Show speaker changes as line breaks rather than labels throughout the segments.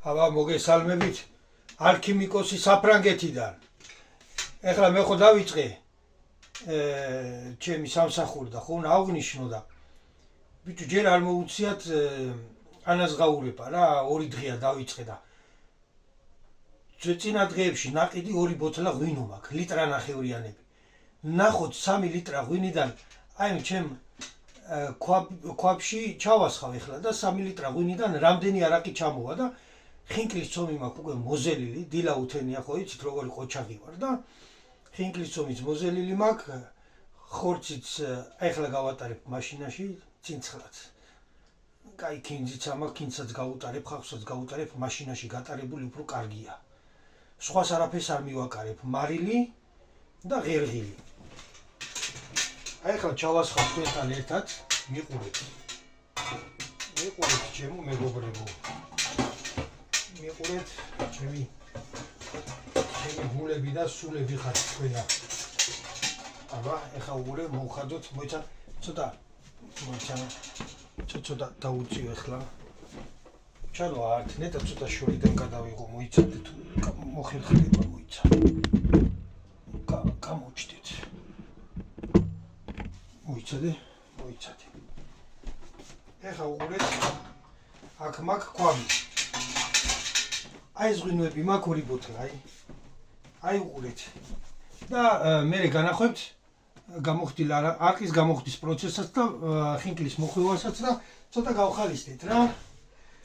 აბა მოგესალმებით არქიმიკოსი საფრანგეთიდან. ეხლა მე ხო დავიწყე ჩემი სამსახური და ხო აღვნიშნო და ბიჭო ჯერ არ მოუციათ ანაზღაურება რა 2 დღეა დავიწყე და წინა დღეებში ნაყიდი 2 ბოთლა ღვინო მაქვს ლიტრანახევრიანები. ნახოთ 3 ლიტრა ღვინიდან აი ჩემ ქვაბში ჩავასხავ ეხლა და 3 ლიტრა ღვინიდან რამდენი არაყი ჩამოვა და ხინკლის ცომი მაქვს უკვე მოზელილი, დილა უთენია ხო იცით როგორი ყოჩაღი ვარ და ხინკლის ცომის მოზელილი მაქვს, ხორციც ეხლა გავატარებ მაშინაში ცინცხლაც. კაი კინძიც ამაქვს, კინძსაც გავუტარებ, ხავსაც გავუტარებ, მაშინაში გატარებული უფრო კარგია. სხვას არაფერს არ მივაკარებ, მარილი და ღერღილი. აი ახლა ჩავასხავ თქვენთან ერთად, მიყურეთ. მიყურეთ ჩემო მეგობრებო. მიყურეთ ჩემი გულები და სულები ხართ თქვენა. აბა, ეხლა უყურე მოვხადოთ, მოიცა ცოტა დაუწიო ეხლა. ჩანო ართნე და ცოტა შორიდან გადავიღო, მოიცადეთ, მოხერხდება მოიცა. გამოჩდეთ. მოიცადე. ეხლა უყურეთ, აქ მაქვს ქვაბი. აი ეს ღვინოები მაქვს 2 ბოთლა, აი უყურეთ. და მე განახვევთ გამოხდილ არყის გამოხდის პროცესსაც და ხინკლის მოხივასაც და ცოტა გავხალისდეთ რა.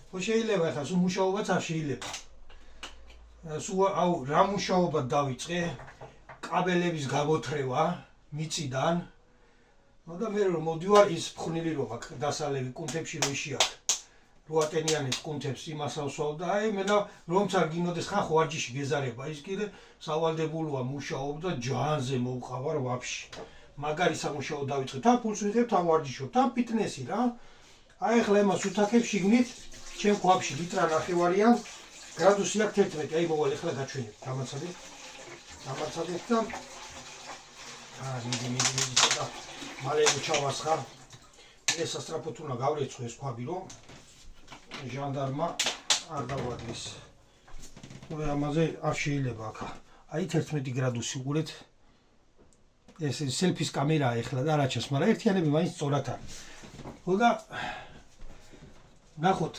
ხო შეიძლება ახლა სულ მუშაობაც არ შეიძლება. სულ აუ რა მუშაობა დავიწყე? კაბელების გამოთრევა მიწიდან. ნუ და მე რომ მოდივარ ის ფხვნილი რომ აქ დასალევი კუნთებში რო ისიაქ. 8 ტენიანის კუნთებს იმას ავსვავ და აი მე და რომც არ გინოდეს ხან ხო ვარჯიში გეზარება ის კიდე სავალდებულოა მუშაობ და ჯანზე მოვყავარ ვაფშე. მაგარი სამუშაო დავიწყე. თან ფულს ვიღებ, თან ვარჯიშობ, თან ფიტნესი რა. აი ახლა იმას უთაქებ შიგნით ჩემ ქვაბში ლიტრანახევარიან გრადუსი აქვს 11. აი მოვალ ახლა გაჩვენებ. გამაცადეთ და მიდი და მალე ჩავასხარ. ეს სასტრაფოთ უნდა გავრეცხო ეს ქვაბი რომ ჟანდარმა არ დავადგეს. ნუ ამაზე არ შეიძლება აქ. აი 11 გრადუსი უყურეთ. ეს სელფის კამერაა ეხლა და არაჩას, მაგრამ ერთიანები მაინც სწორად არის. ხო და ნახოთ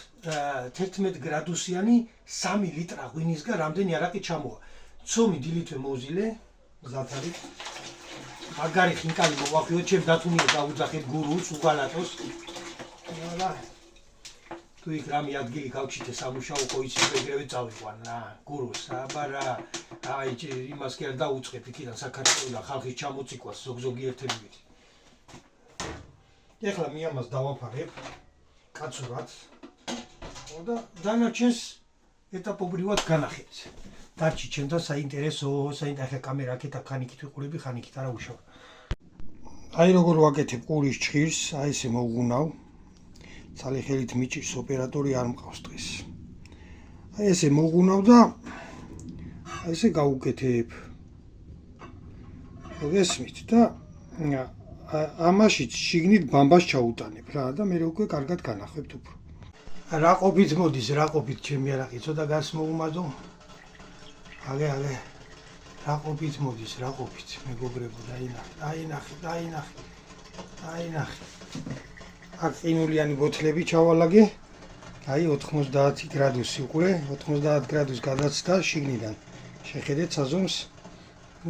11 გრადუსიანი 3 ლიტრა ღვინისგან რამდენი არაყი ჩამოვა. ცომი დილითვე მოვზილე, გზად არის. მაგარი ხინკალი მოვახვიოთ, ჩემ დათუნია დაუძახებ გურულს უგალატოს. და თუ იქ რამე ადგილი გავჩიტე სამუშაო ხო იცი ეგრევე წავიყვან რა გურულს აბა რა აი იმას კი არ დაუწყებ იქიდან საქართველოსთან ხალხის ჩამოციყვას ზოგ-ზოგი ერთებივით. ეხლა მე ამას დავაფარებ კაცურად. და დანარჩენს ეტაპობრივად განახეთ. დარჩი ჩემთან საინტერესო კამერა აქეთ ხანიკით ვიყურები, ხანიკით არა უშავ. აი როგორ ვაკეთებ ყურის ჭხირს, აი ესე მოვღუნავ. ცალი ხელით მიჭირს ოპერატორი არ მყავს დღეს. აი ესე მოვღუნავ და აი ესე გავუკეთებ. მოგესმით და ამაშიც შიგნით ბამბას ჩაუტანებ რა და მე უკვე კარგად განახვებთ უფრო. რა ყოფით მოდის, რა ყოფით ჩემი არაყი, ცოტა გას მოუმადო. აგე რა ყოფით მოდის, რა ყოფით მეგობრებო დაინახე. აქ ყინულიანი ბოთლები ჩავალაგე. აი 90 გრადუსი უყურე, 90 გრადუსს გადაცდა შიგნიდან. შეხედეთ საზომს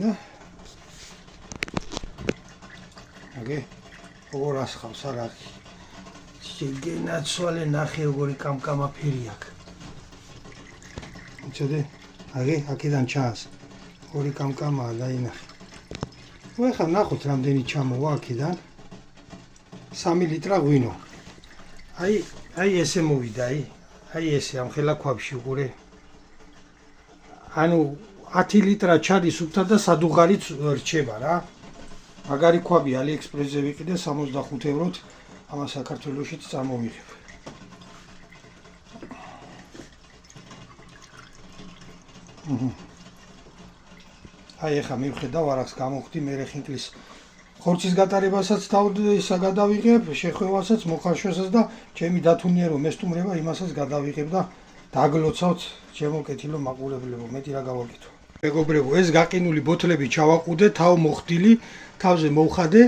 და აგე როგორ ასხავს არაყი. შეგენაცვალე ნახე როგორი კამკამა ფერი აქვს. იცოდე? აგე აქედან ჩანს. ორი კამკამაა დაინახე. ნუ ახლა ნახოთ რამდენი ჩამოვა აქედან. 3 ლიტრა ღვინო. აი ესე მოვიდა, აი ესე ამ ხელა ქვაბში უყურე. ანუ 10 ლიტრა ჩადის უკთა და სადუღარიც რჩება რა. მაგარი ქვაბი AliExpress-ზე ვიყიდე 65 ევროთ. ამას საქართველოშიც წარმოვიღებ. აი ახლა მივხედავ არახს გამოხდი მე ხინკლის ხორცის გატარებასაც გადავიღებ, შეხვევასაც, მოხარშვასაც და ჩემი დათუნია რომ მესტუმრება იმასაც გადავიღებ და დაგლოცავთ ჩემო კეთილო მაყურებლებო, მეტი რა გავაკეთო. მეგობრებო, ეს გაყინული ბოთლები ჩავაყუდე, თავ მოხდილი, თავზე მოვხადე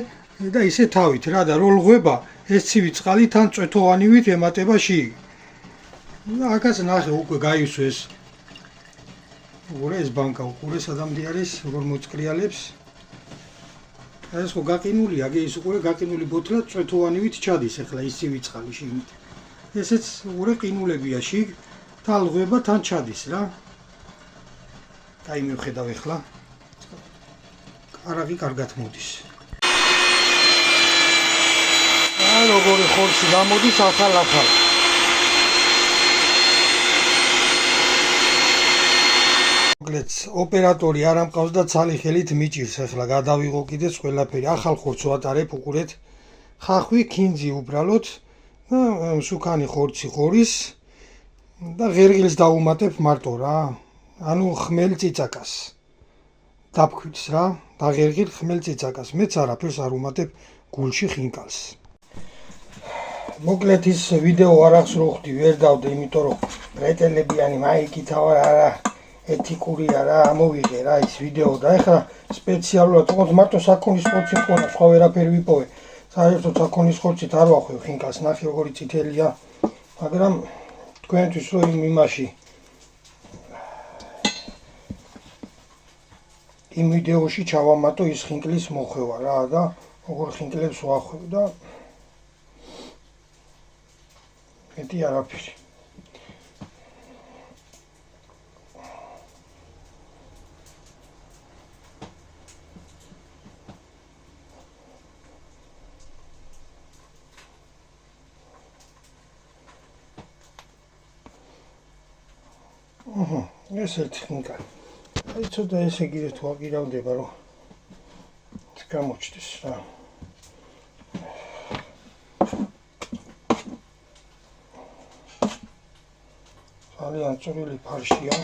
და ისე თავით რა და რო ლღვება, ეს ცივი წყალი თან წვეთოვანივით ემატება შიგ. და აქაც ნახე უკვე გაივსო ეს. უყურე ეს ბანკა, უყურე სადამდე არის, როგორ მოწკრიალებს. ეს ხო გაყინულია, ის უყურე გაყინული ბოთლა წვეთოვანივით ჩადის ახლა ის ცივი წყალი შიგნით. ესეც უყურე ყინულებია შიგ, თან ლღვება, თან ჩადის რა. აი მივხედავ ახლა. არაღი კარგად მოდის. აი როგორი ხორცი გამოდის ახალ-ახალ. მოკლედ ოპერატორი არ ამყავს და ცალი ხელით მიჭირს ახლა გადავიღო კიდეც ყველაფერი. ახალ ხორცს ვატარებ უყურეთ. ხახვი, ქინძი უბრალოდ და მსუქანი ხორცი ხორის და ღერღილს დავუმატებ მარტო რა. ანუ ხმელ წიწაკას დაფქვით რა, დაღერღილ ხმელ წიწაკას. მეც არაფერს არ უმატებ გულში ხინკალს. მოკლედ ის ვიდეო არახს რო ხდი ვერ დავდე, იმიტომ რომ პრეტელებიანი მაიკითა ვარ არა ეთიკური არა ამოვიღე რა ის ვიდეო და ეხლა სპეციალურად თქოს მარტო საქონლის ხორცი მქონა, სხვა ვერაფერი ვიპოვე. საერთოდ საქონლის ხორცით არ ვახვევ ხინკალს, ნახე როგორი წითელია, მაგრამ თქვენთვის რო იმაში იმ ვიდეოში ჩავამატო ის ხინკლის მოხვევა რა და როგორ ხინკლებს ვახვევ და მეტი არაფერი. ესეთი ხინკალი. აი ცოტა ესე გირეთ ვაკირავდება რომ გამოჩნდეს რა. ძალიან წვრილი ფარშია.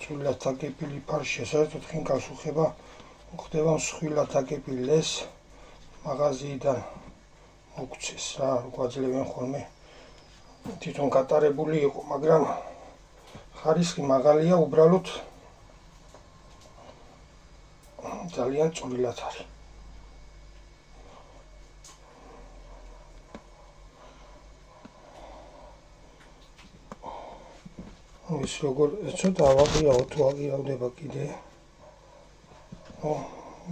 წვრილად დაკეპილი ფარშია. საერთოდ ხინკალს უხდება მსხვილად დაკეპილი ეს მაღაზიიდან მოგცეს რა, გვაძლევენ ხოლმე. თვითონ გატარებული იყო, მაგრამ ხარისხი მაღალია, უბრალოდ ძალიან წვრილად არის. ის როგორ ცოტა ავაყირავ თუ აღირავდება კიდე.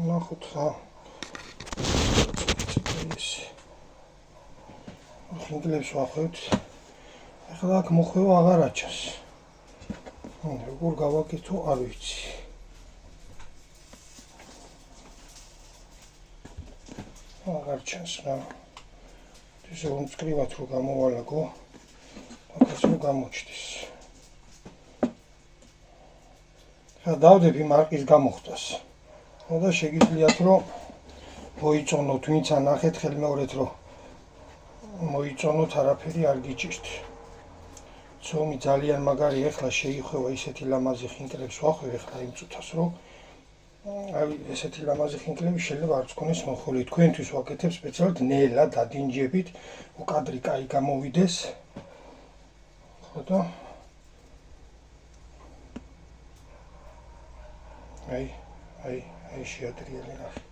ნახოთ რა. ხინკლებს ვახვევთ. ახლა აქ მოხვევა აღარ აჩას. როგორ გავაკეთო არ ვიცი. აღარ ჩანს რა. ესე რომ მწკრივად რო გამოვალაგო, აქაც რო გამოჩნდეს. ხა დავდები მარკის გამოხდას. და შეგიძლიათ რომ მოიწონოთ, ვინც ანახეთ ხელმეორედ რომ მოიწონოთ, არაფერი არ გიჭირთ. ცომი ძალიან მაგარი, ეხლა შეიხვევა ისეთი ლამაზი ხინკლებს ვახვევ ეხლა იმ წუთას რომ აი ესეთი ლამაზი ხინკლები შეიძლება არც გქონდეს მოხული. თქვენთვის ვაკეთებ სპეციალურად ნელა დადინჯებით, უკადრი კაი გამოვიდეს. ხო და აი შეადრიელი ნახე.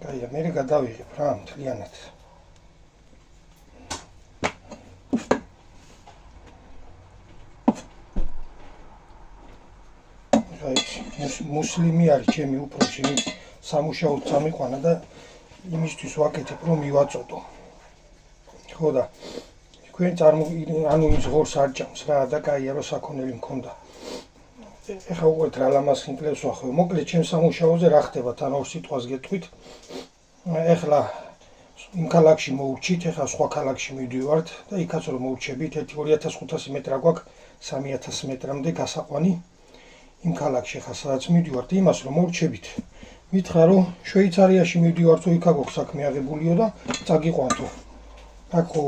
კაია, მე გადავიღებ რა მთლიანად. მუსლიმი არის ჩემი უფროსი, სამუშაოდ წამიყვანა და იმისთვის ვაკეთებ რომ მივაწოდო. ხო და თქვენ ანუ ის ღორს არ ჭამს რა და კაია რომ საქონელი მქონდა. ეხლა უყურეთ რა ლამაზ ხინკლებს ვახვევ. მოკლედ ჩემ სამუშაოზე რა ხდება, თან ორ სიტყვას გეტყვით. ეხლა იმ ქალაქში მოურჩით, ეხლა სხვა ქალაქში მივდივართ და იქაც რომ მოურჩებით 2500 მეტრა გვაქვს 3000 მეტრამდე გასაყვანი. იმ ქალაქში ხა სადაც მივდივართ, იმას რომ მოურჩებით. მითხრა რომ შვეიცარიაში მივდივართო, იქ აქვს საქმე აღებულიო და წაგიყვანთო. აქ ხო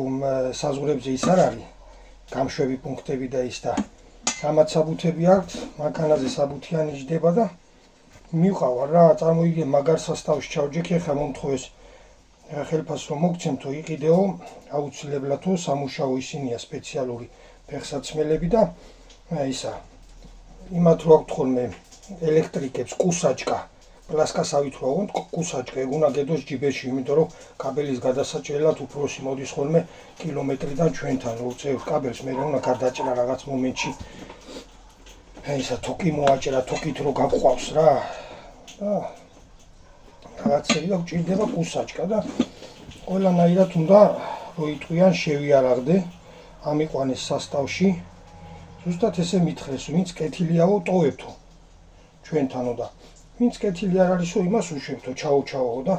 საზღვრებზე ის არ არის, გამშვები პუნქტები და ის და რამაც საბუთები აქვს, მანქანაზე საბუთი ანიშდება და მივყავარ რა, წარმოიდგინე მაგარ სასტავში ჩავჯექი, ხა მომთხოვეს ხელფას რომ მოგცემთო, იყიდეო, აუცილებლადო სამუშაო ისინია სპეციალური ფეხსაცმელები და ისა იმათ რო აქვთ ხოლმე ელექტრიკებს კუსაჭკა პლასკასავით რო აღვთ კუსაჭკა ეგ უნდა გედოს ჯიბეში იმიტომ რომ კაბელის გადასაჭრელად უფროსი მოდის ხოლმე კილომეტრიდან ჩვენთან რო წევს კაბელს მე უნდა გარდაჭრა რაღაც მომენტში ისა თოკი მოაჭრა თოკით რო გაყვავს რა და რაღაცები და გჭირდება კუსაჭკა და ყველანაირად უნდა რო იტყვიან შევიარაღდე ამიყვანეს სასტავში ზუსტად ესე მითხრეს ვინც კეთილიაო ტოვებთო ჩვენთანო და ვინც კეთილი არ არისო იმას უშვებთო ჩაოჩაო და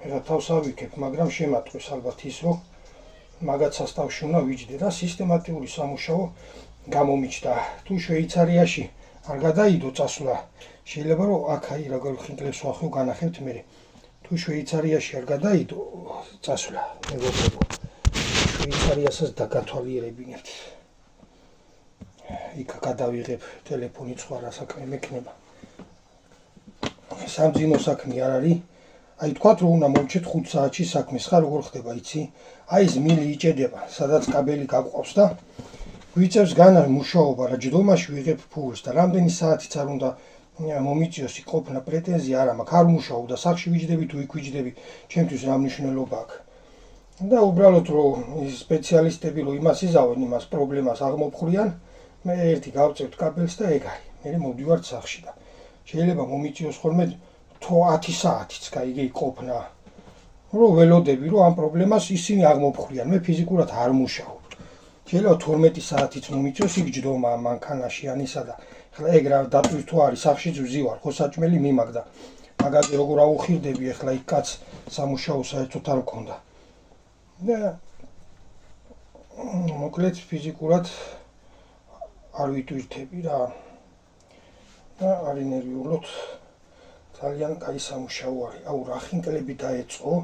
მე რა თავს ავიქებ მაგრამ შემატყვის ალბათ ის რომ მაგაც სასტავში უნდა ვიჯდე და სისტემატიური სამუშაო გამომიჩნდა თუ შვეიცარიაში არ გადაიდო წასვლა შეიძლება რომ აქ აი როგორ ხინკლებს ვახო განახებთ მე თუ შვეიცარიაში არ გადაიდო წასვლა მეგობრებო შვეიცარიასაც დაგათვალიერებინებთ იქ გადავიღებ ტელეფონი სხვა რა საქმე მექნება სამძინო საქმე არ არის აი თქვათ რომ უნდა მოვჭეთ 5 საათში საქმეს ხარ როგორ ხდება იცი აი ეს მილი იჭედება სადაც კაბელი გაყვავს და გვიწევს განა მუშაობა რა ჯდომაში ვიღებ ფულს და რამდენი საათიც არ უნდა მომიწიოს ყოფნა პრეტენზია არა მაქვს არ მუშაობ და სახში ვიჯდები თუ იქ ვიჯდები ჩემთვის რა მნიშვნელობა აქვს და უბრალოდ რომ ის სპეციალისტები რომ იმას იზავენ იმას პრობლემას აღმოფხვრიან მე ერთი გავწევთ კაბელს და ეგ არის მე მოვდივართ სახში და შეიძლება მომიწიოს ხოლმე 10 საათიც გაიგე ყოფნა რომ ველოდები რომ ამ პრობლემას ისინი აღმოფხვრიან მე ფიზიკურად არ მუშაობ შეიძლება 12 საათიც მომიწიოს იქ ჯდომა მანქანაში ანისა და ახლა ეგ რა დატვირთ თუ არის სახშიც ვზივარ ხო საჭმელი მიმაგდა მაგაზე როგორ აუხირდები ახლა იქ კაც სამუშაო საერთოდ არ მქონდა და მოკლედ ფიზიკურად არ ვიტვირთები რა და არის ნერვიულად ძალიან კაი სამუშაო არის აუ რა ხინკლები დაეწყო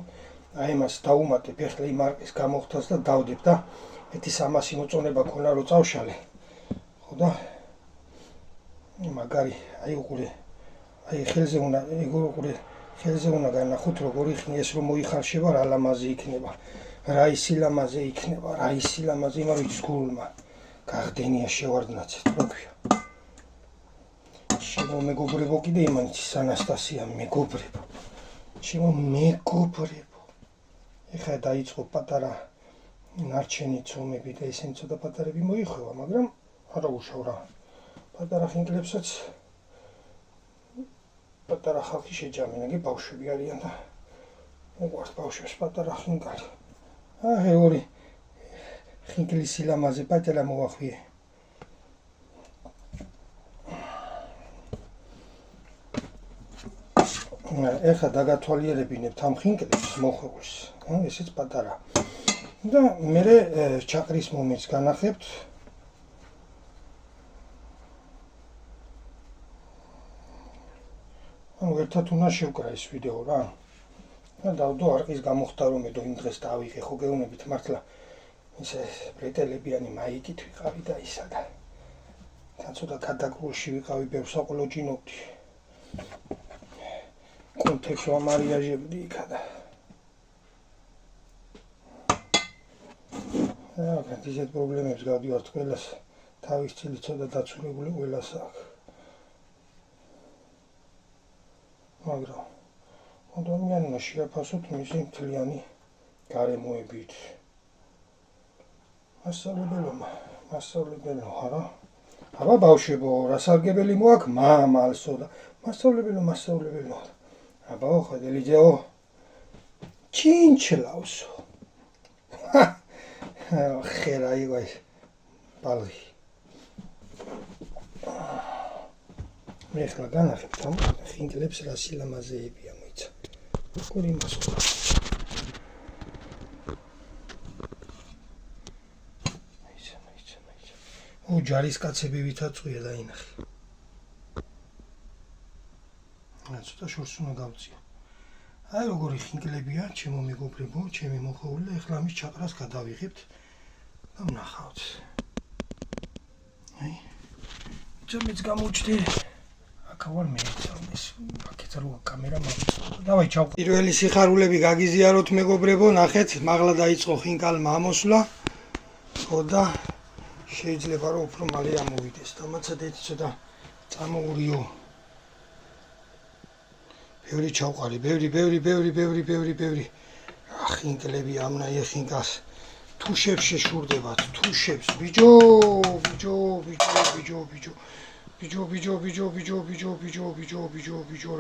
აი მას დაუმატებ ახლა იმ მარკის გამოხდას და დავდებ და ეთი 300 მოწონება ქონა რო წავშალე ხო და მაგარი აი უყურე აი ხელზე უნდა ეგ ხელზე უნდა განახოთ როგორი ხნიეს რომ მოიხარშება რა ლამაზი იქნება რა ისილამაზე იქნება რა ისილამაზე იმარ ვიცი გულმა გახდენია შევარდნაცეთ როქვია შემო მეგობრებო კიდე იმანიცის ანასტასია მეგობრებო შემო მეგობრებო ეხლა დაიწყო პატარა ნარჩენი წომები და ისინი ცოტა პატარები მოიხვევა მაგრამ არა უშავ რა პატარა ხინკლებსაც პატარა ხალხი შეჯამენ ეგ ბავშვები არიან და უყვართ ბავშვებს პატარა ხინკალი აი ორი ხინკლის სილამაზე პატარა მოახვიე ეხლა დაგათვალიერებინებთ ამ ხინკლებს მოხეულს ესეც პატარა და მე ჩაკრის მომენტს განახებთ ერთად უნდა შევკრა ეს ვიდეო რა და დავდო არყის გამოხდა რომ მე იმ დღეს დავიღე ხო გეუბნებით მართლა ისე ბრეტელებიანი მაიკით ვიყავი და ისა და ცოტა გადაკრულში ვიყავი ბევრ საყოლო ჯინობდი კონტექსტ ვამარიაჟებდი იქა და აქ ისეთ პრობლემებს გავდივართ ყველას თავის წილი ცოტა დაცულებული ყველას აქვს მაგრამ ადამიანმა შეაფასოთ მისი მთლიანი გარემოებით მასწავლებელო არა აბა ბავშვებო რასარგებელი მოაქვს მამალსო და მასწავლებელო აბა ხედელიძეო ჩინჩლავსო ხერა იგივე ბალღი მე ხლა განახებთ ამ ხინკლებს რა სილამაზეებია მოიცა როგორი მასო ო ჯარისკაცები ვითაწყვია დაინახე ცოტა შორს უნდა გავწიო აი როგორი ხინკლებია ჩემო მეგობრებო ჩემი მოხეული და ეხლა ამის ჩაყრას გადავიღებთ და ვნახავთ აი ჩემიც გამოჩდი აქავალ მეცავდეს აქეთ რო კამერა მოვიწოდო დავაი ჩავ პირველი სიხარულები გაგიზიაროთ მეგობრებო ნახეთ მაღლა დაიწყო ხინკალმა ამოსვლა ხო და შეიძლება რომ უფრო მალე ამოვიდეს. დამაცადეთ ცოტა წამოურიო. ბევრი ჩავყარი, ბევრი. ახინკლები ამნაირი ხინკას. თუშებს შეშურდებათ, თუშებს. ბიჯო,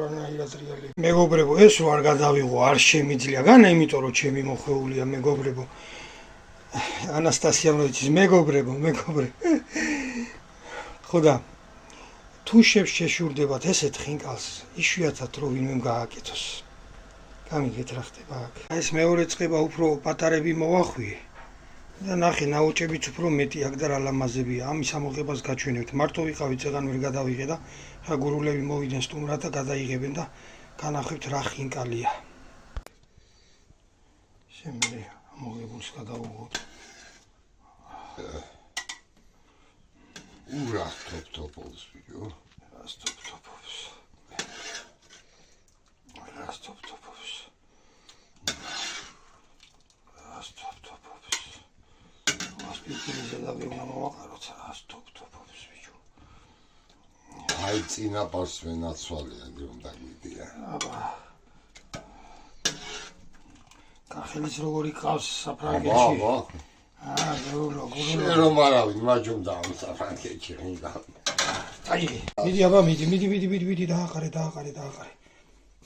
რანაირად რეალები. მეგობრებო, ეს რო არ გადავიღო, არ შემიძლია განა, იმიტომ რომ ჩემი მოხვეულია მეგობრებო. ანასტასია მოიცის მეგობრებო. ხოდა თუშებს შეშურდებათ ესეთ ხინკალს, იშვიათად რო ვინმე გააკეთოს. გამიგეთ რა ხდება აქ. აი ეს მეორე წყება უფრო პატარები მოვახვიე. და ნახე, ნაოჭებიც უფრო მეტი აქ და რა ლამაზებია. ამის ამოღებას გაჩვენებთ. მარტო ვიყავით, წეგან ვერ გადავიღე და ხა გურულები მოვიდნენ სტუმრად და გადაიღებენ და განახევთ რა ხინკალია. შემიძლია ამოღებულს გადავუღოთ.
ურასტოპ-ტოპობს, ბიჭო.
რასტოპ-ტოპობს. მასპირტიზე და ვეუნა მოვაყაროთ, რასტოპ-ტოპობს, ბიჭო.
აი წინაპარს ვენაცვალიან, რომ დაგვიდია.
აბა. კახელის როგორი ყავს საფრანგეთში.
შენ რომ არავინ მაჯომ დავსაფრანგეთში ხინდა.
აი, მიდი აბა, მიდი, დააყარე.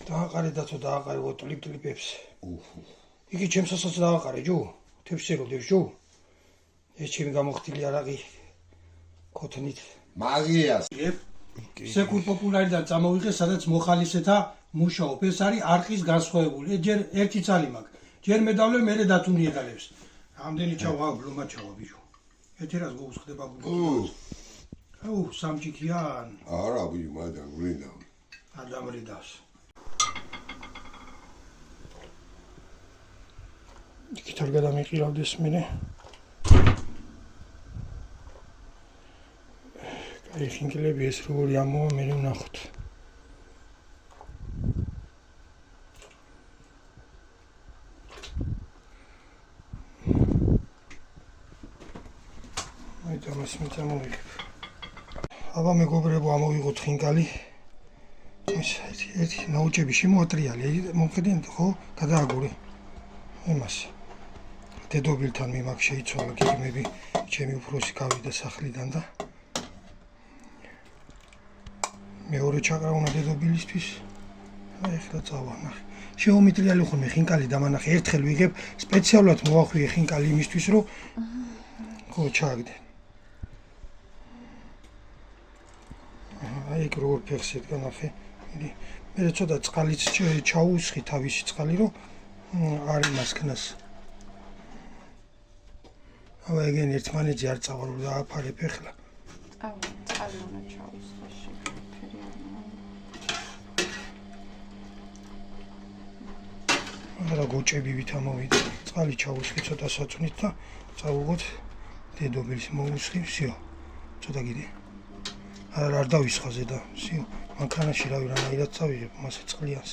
დააყარე და თუ დააყარე ტლიპ-ტლიპებს. იგი ჩემსაც დააყარე, ჯო. თებსეროდებს, ჯო. ეს ჩემი გამოხდილი არაყი ქოთნით.
მაგიას.
სეკურ პოპულარიდან წამოვიღე, სადაც მოხალისეთა მუშაობ. ეს არის არყის განსხვავებული. ჯერ ერთი ცალი მაქვს. ჯერ მედავლე, მერე დათუნი ედალებს. ამდენი ჩავა, ბლომა ჩავა, ბიჭო. ეთერას გოუსხდება გულს. აუ, სამჭიქიან.
არა, ბიჭო, მაგრამ ვრინდა.
ადამრიდავს. იქით არ გადამიყირავდეს მერე. აი ხინკლები ეს როგორი ამოვა მერე ვნახოთ. აი დამას მეწამოვიღებ. აბა მეგობრებო, ამოვიღოთ ხინკალი. ეს ერთი ნაოჭები შემოატრიალე, მომხედინეთ ხო? გადააგური. იმას. დედობილთან მიმაქ შეიცვალა გეგმები, ჩემი უფროსი გავიდა სახლიდან და მეორე ჩაკრავნა დედობილისთვის. აი ახლა წავა ნახე. შეომიტრიალე ხოლმე ხინკალი დამანახე. ერთხელ ვიღებ, სპეციალურად მოვახვიე ხინკალი იმისთვის, რომ ხო ჩააგდე. აი ეგ როგორ ფეხს ედგა ნახე. მე ცოტა წყალიც ჩაუსხი თავისი წყალი, რომ არ იმასქნას. აბა ეგენ ერთმანეთზე არ წავალ და აფარებ ახლა.
აუ, წყალი უნდა ჩაუსხო შეფერი.
არა გოჭებივით ამოვიდა. წყალი ჩაუსხი ცოტა საწვნით და წავუღოთ დედობილის მოუსხი, всё. ცოტა გიდი. არ დავისხაზე და всё. მანქანაში რავი რანაირად წავიღებ მასე წყლიანს.